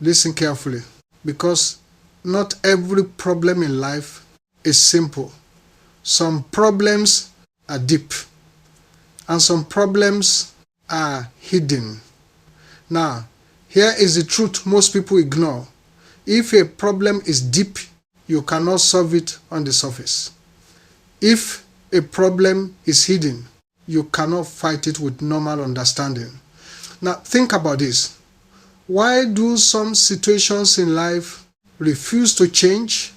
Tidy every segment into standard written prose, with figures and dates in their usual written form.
Listen carefully, because not every problem in life is simple. Some problems are deep, and some problems are hidden. Now, here is the truth most people ignore. If a problem is deep, you cannot solve it on the surface. If a problem is hidden, you cannot fight it with normal understanding. Now, think about this. Why do some situations in life refuse to change?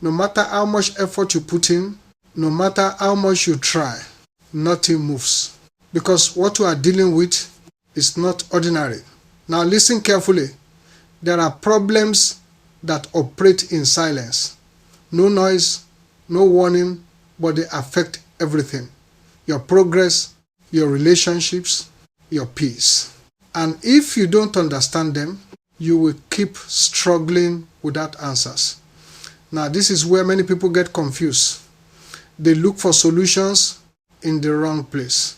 No matter how much effort you put in, no matter how much you try, nothing moves. Because what you are dealing with is not ordinary. Now listen carefully. There are problems that operate in silence. No noise, no warning, but they affect everything. Your progress, your relationships, your peace. And if you don't understand them, you will keep struggling without answers. Now, this is where many people get confused. They look for solutions in the wrong place.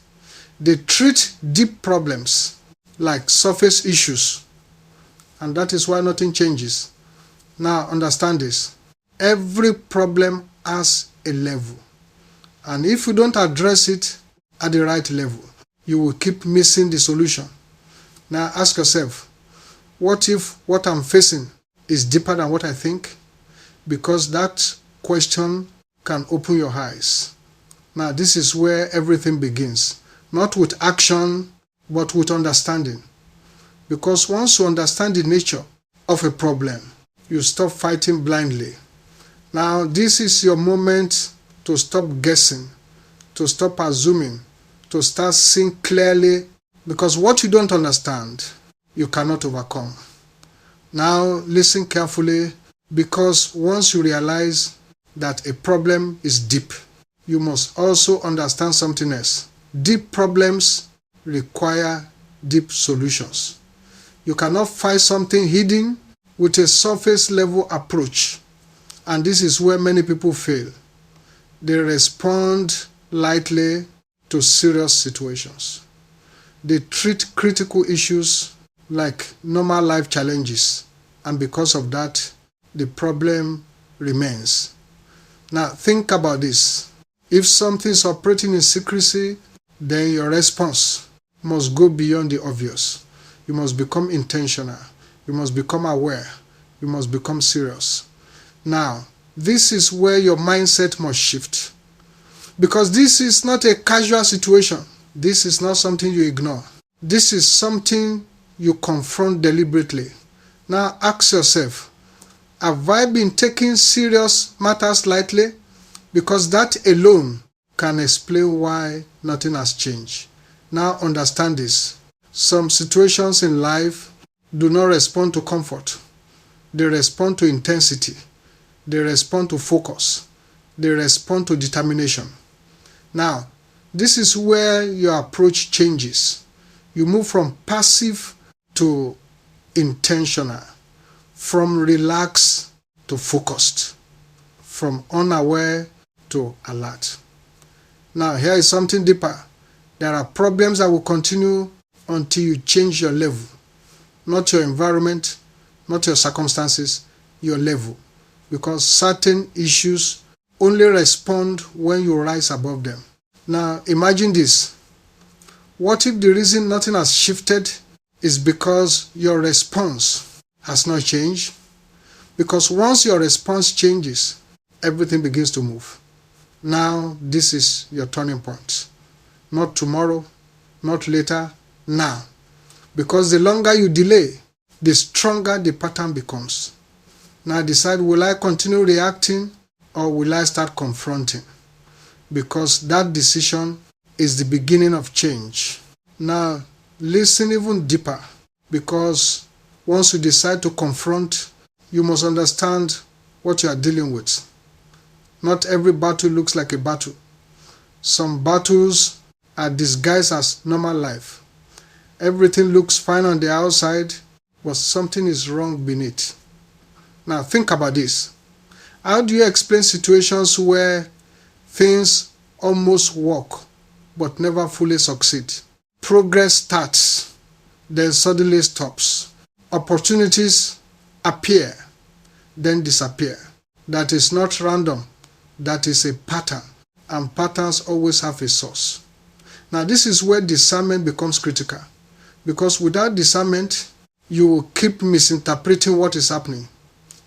They treat deep problems like surface issues, and that is why nothing changes. Now, understand this. Every problem has a level, and if you don't address it at the right level, you will keep missing the solution. Now, ask yourself, what if what I'm facing is deeper than what I think? Because that question can open your eyes. Now, this is where everything begins. Not with action, but with understanding. Because once you understand the nature of a problem, you stop fighting blindly. Now, this is your moment to stop guessing, to stop assuming, to start seeing clearly, because what you don't understand, you cannot overcome. Now, listen carefully, because once you realize that a problem is deep, you must also understand something else. Deep problems require deep solutions. You cannot fight something hidden with a surface level approach. And this is where many people fail. They respond lightly to serious situations. They treat critical issues like normal life challenges, and because of that, the problem remains. Now, think about this. If something is operating in secrecy, then your response must go beyond the obvious. You must become intentional. You must become aware. You must become serious. Now, this is where your mindset must shift. Because this is not a casual situation. This is not something you ignore. This is something you confront deliberately. Now ask yourself, have I been taking serious matters lightly? Because that alone can explain why nothing has changed. Now understand this. Some situations in life do not respond to comfort. They respond to intensity. They respond to focus. They respond to determination. Now, this is where your approach changes. You move from passive to intentional, from relaxed to focused, from unaware to alert. Now, here is something deeper. There are problems that will continue until you change your level. Not your environment, not your circumstances, your level. Because certain issues only respond when you rise above them. Now, imagine this. What if the reason nothing has shifted is because your response has not changed? Because once your response changes, everything begins to move. Now, this is your turning point. Not tomorrow, not later, now. Because the longer you delay, the stronger the pattern becomes. Now decide, will I continue reacting or will I start confronting? Because that decision is the beginning of change. Now, listen even deeper, because once you decide to confront, you must understand what you are dealing with. Not every battle looks like a battle. Some battles are disguised as normal life. Everything looks fine on the outside, but something is wrong beneath. Now, think about this. How do you explain situations where things almost work, but never fully succeed? Progress starts, then suddenly stops. Opportunities appear, then disappear. That is not random. That is a pattern. And patterns always have a source. Now this is where discernment becomes critical. Because without discernment, you will keep misinterpreting what is happening.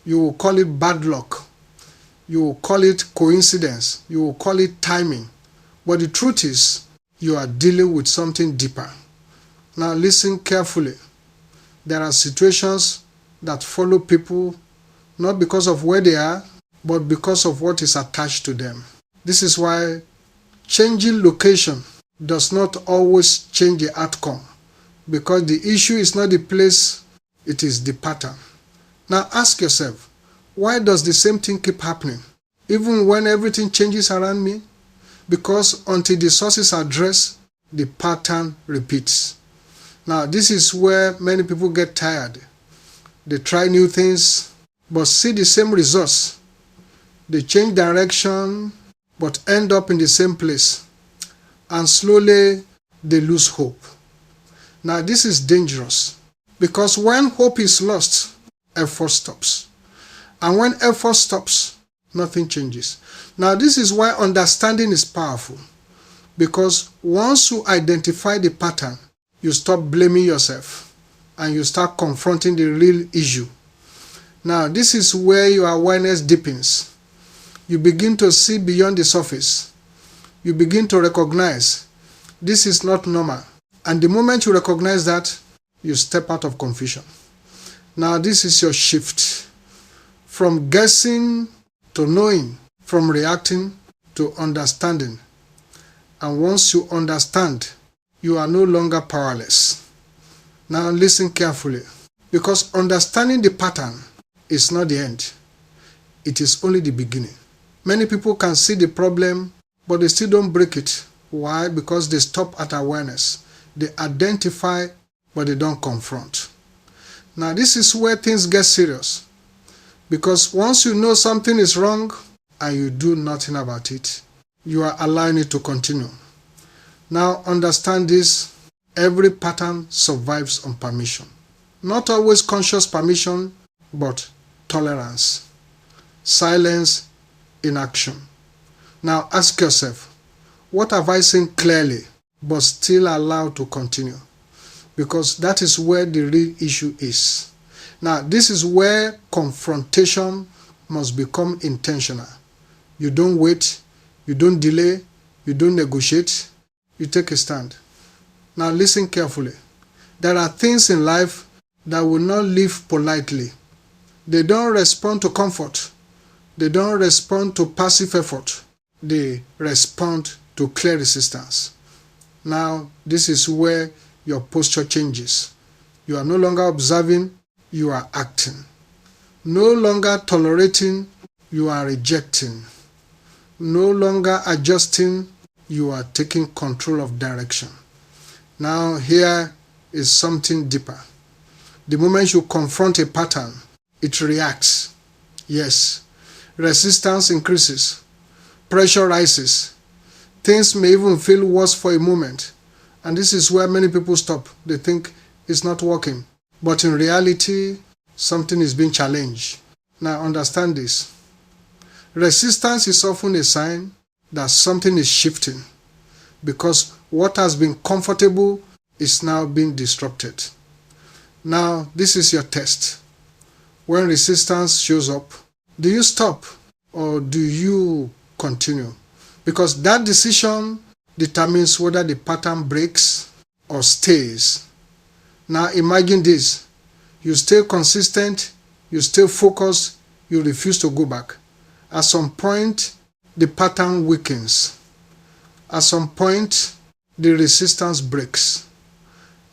You will call it bad luck. You will call it coincidence. You will call it timing. But the truth is, you are dealing with something deeper. Now listen carefully. There are situations that follow people not because of where they are, but because of what is attached to them. This is why changing location does not always change the outcome, because the issue is not the place, it is the pattern. Now ask yourself, why does the same thing keep happening, even when everything changes around me? Because until the source is addressed, the pattern repeats. Now this is where many people get tired. They try new things, but see the same results. They change direction, but end up in the same place. And slowly, they lose hope. Now this is dangerous, because when hope is lost, effort stops. And when effort stops, nothing changes. Now this is why understanding is powerful, because once you identify the pattern, you stop blaming yourself and you start confronting the real issue. Now this is where your awareness deepens. You begin to see beyond the surface. You begin to recognize this is not normal. And the moment you recognize that, you step out of confusion. Now this is your shift from guessing to knowing, from reacting to understanding. And once you understand, you are no longer powerless. Now listen carefully, because understanding the pattern is not the end. It is only the beginning. Many people can see the problem, but they still don't break it. Why? Because they stop at awareness. They identify, but they don't confront. Now this is where things get serious, because once you know something is wrong and you do nothing about it, you are allowing it to continue. Now understand this, every pattern survives on permission. Not always conscious permission, but tolerance, silence, inaction. Now ask yourself, what have I seen clearly but still allowed to continue? Because that is where the real issue is. Now this is where confrontation must become intentional. You don't wait, you don't delay, you don't negotiate, you take a stand. Now listen carefully. There are things in life that will not live politely. They don't respond to comfort. They don't respond to passive effort. They respond to clear resistance. Now this is where your posture changes. You are no longer observing, you are acting. No longer tolerating, you are rejecting. No longer adjusting, you are taking control of direction. Now here is something deeper. The moment you confront a pattern, it reacts. Yes, resistance increases, pressure rises. Things may even feel worse for a moment. And this is where many people stop. They think it's not working. But in reality, something is being challenged. Now understand this. Resistance is often a sign that something is shifting, because what has been comfortable is now being disrupted. Now this is your test. When resistance shows up, do you stop or do you continue? Because that decision determines whether the pattern breaks or stays. Now imagine this. You stay consistent, you stay focused, you refuse to go back. At some point, the pattern weakens. At some point, the resistance breaks.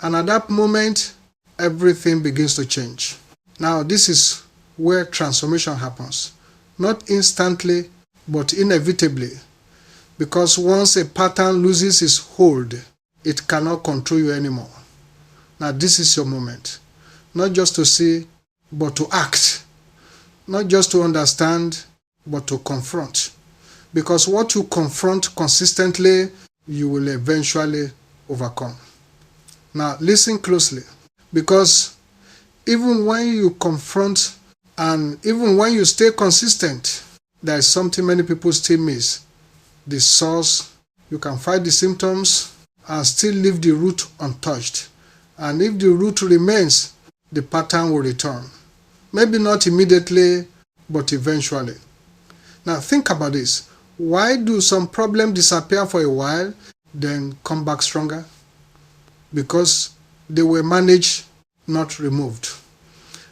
And at that moment, everything begins to change. Now, this is where transformation happens. Not instantly, but inevitably. Because once a pattern loses its hold, it cannot control you anymore. Now, this is your moment. Not just to see, but to act. Not just to understand, but to confront. Because what you confront consistently, you will eventually overcome. Now, listen closely. Because Even when you confront and even when you stay consistent, there is something many people still miss. The source. You can fight the symptoms and still leave the root untouched. And if the root remains, the pattern will return. Maybe not immediately, but eventually. Now think about this. Why do some problems disappear for a while, then come back stronger? Because they were managed, not removed.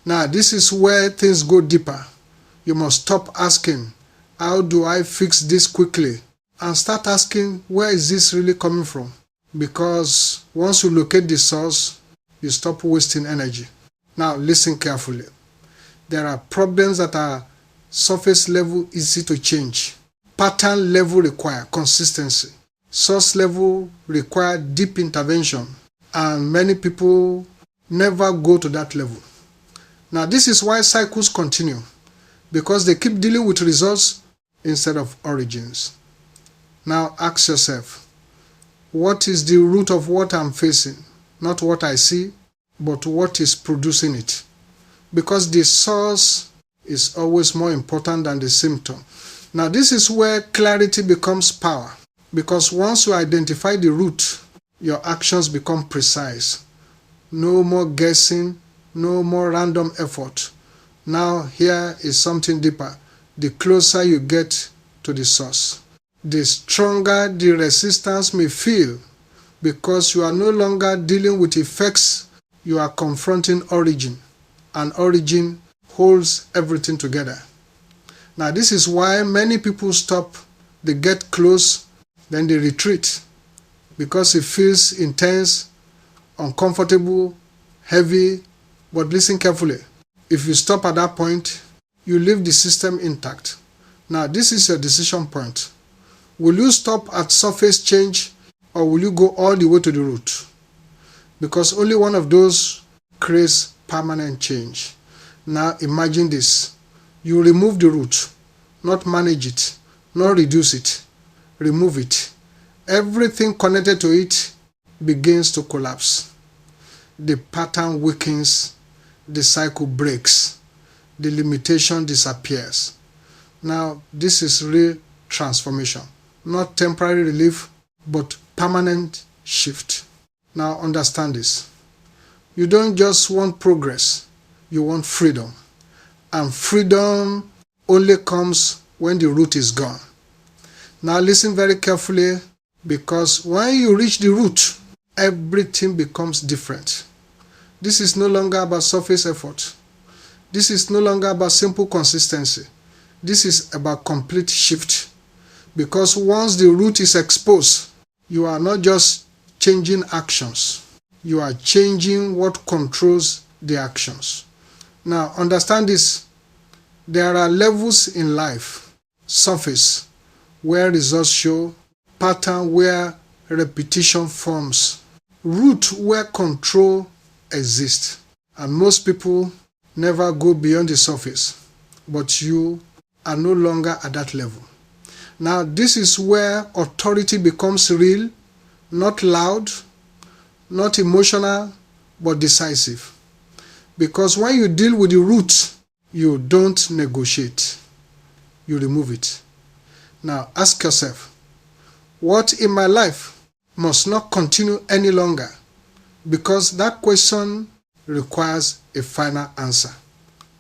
Now this is where things go deeper. You must stop asking, how do I fix this quickly? And start asking, where is this really coming from? Because once you locate the source, you stop wasting energy. Now listen carefully. There are problems that are surface level easy to change. Pattern level require consistency. Source level require deep intervention. And many people never go to that level. Now this is why cycles continue. Because they keep dealing with results instead of origins. Now ask yourself, what is the root of what I'm facing? Not what I see, but what is producing it. Because the source is always more important than the symptom. Now this is where clarity becomes power. Because once you identify the root, your actions become precise. No more guessing, no more random effort. Now here is something deeper. The closer you get to the source, the stronger the resistance may feel, because you are no longer dealing with effects, you are confronting origin, and origin holds everything together. Now this is why many people stop, they get close, then they retreat, because it feels intense, uncomfortable, heavy. But listen carefully. If you stop at that point, you leave the system intact. Now this is your decision point. Will you stop at surface change, or will you go all the way to the root? Because only one of those creates permanent change. Now imagine this. You remove the root, not manage it, not reduce it, remove it. Everything connected to it begins to collapse. The pattern weakens, the cycle breaks, the limitation disappears. Now this is real transformation. Not temporary relief, but permanent shift. Now understand this. You don't just want progress, you want freedom. And freedom only comes when the root is gone. Now listen very carefully, because when you reach the root, everything becomes different. This is no longer about surface effort. This is no longer about simple consistency. This is about complete shift. Because once the root is exposed, you are not just changing actions. You are changing what controls the actions. Now, understand this. There are levels in life. Surface, where results show. Pattern, where repetition forms. Root, where control exists. And most people never go beyond the surface. But you are no longer at that level. Now, this is where authority becomes real, not loud, not emotional, but decisive. Because when you deal with the root, you don't negotiate. You remove it. Now, ask yourself, what in my life must not continue any longer? Because that question requires a final answer.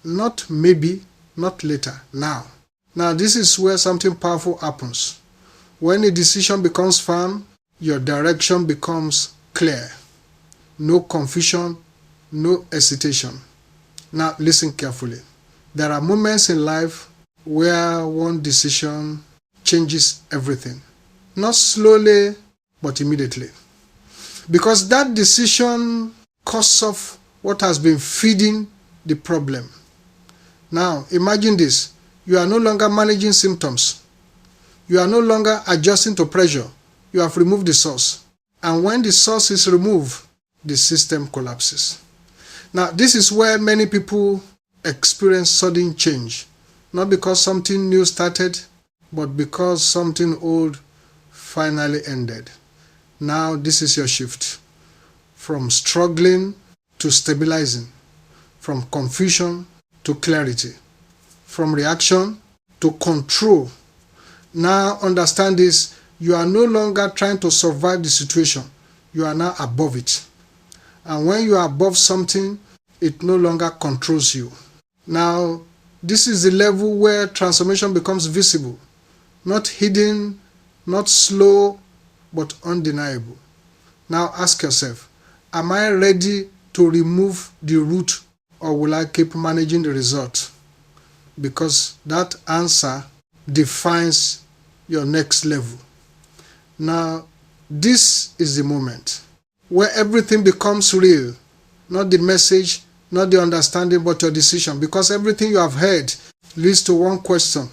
Not maybe, not later, now. Now, this is where something powerful happens. When a decision becomes firm, your direction becomes clear. No confusion, no hesitation. Now, listen carefully. There are moments in life where one decision changes everything. Not slowly, but immediately. Because that decision cuts off what has been feeding the problem. Now, imagine this. You are no longer managing symptoms. You are no longer adjusting to pressure. You have removed the source. And when the source is removed, the system collapses. Now, this is where many people experience sudden change. Not because something new started, but because something old finally ended. Now, this is your shift. From struggling to stabilizing. from confusion to clarity, from reaction to control. Now understand this, you are no longer trying to survive the situation. You are now above it. And when you are above something, it no longer controls you. Now, this is the level where transformation becomes visible, not hidden, not slow, but undeniable. Now ask yourself, am I ready to remove the root, or will I keep managing the result? Because that answer defines your next level. Now, this is the moment where everything becomes real, not the message, not the understanding, but your decision. Because everything you have heard leads to one question: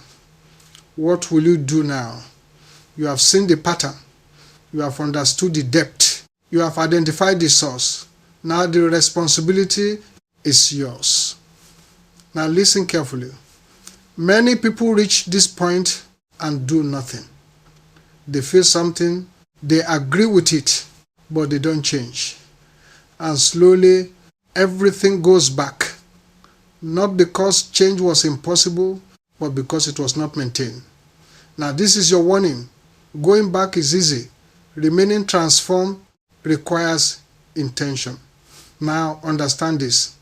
what will you do now? You have seen the pattern. You have understood the depth. You have identified the source. Now the responsibility is yours. Now listen carefully. Many people reach this point and do nothing. They feel something, they agree with it, but they don't change. And slowly, everything goes back. Not because change was impossible, but because it was not maintained. Now this is your warning. Going back is easy. Remaining transformed requires intention. Now understand this.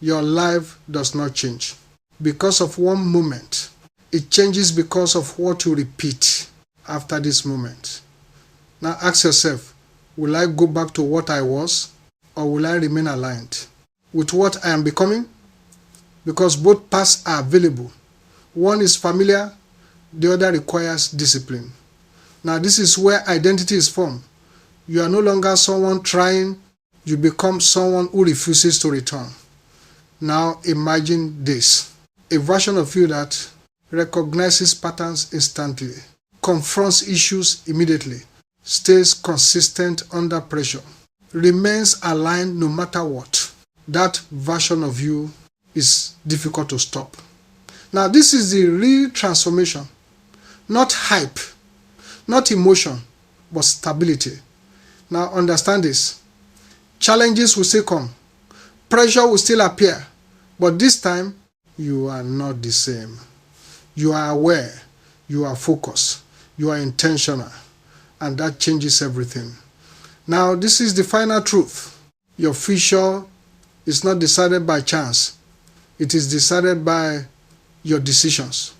Your life does not change because of one moment. It changes because of what you repeat after this moment. Now ask yourself, will I go back to what I was, or will I remain aligned with what I am becoming? Because both paths are available. One is familiar, the other requires discipline. Now this is where identity is formed. You are no longer someone trying, you become someone who refuses to return. Now imagine this: a version of you that recognizes patterns instantly, confronts issues immediately, stays consistent under pressure, remains aligned no matter what. That version of you is difficult to stop. Now this is the real transformation. Not hype, not emotion, but stability. Now understand this. Challenges will still come. Pressure will still appear. But this time, you are not the same. You are aware. You are focused. You are intentional. And that changes everything. Now, this is the final truth. Your future is not decided by chance. It is decided by your decisions,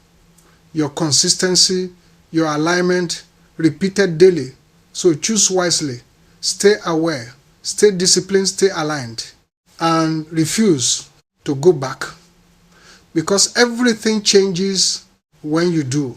your consistency, your alignment, repeated daily. So choose wisely. Stay aware. Stay disciplined. Stay aligned. And refuse to go back. Because everything changes when you do.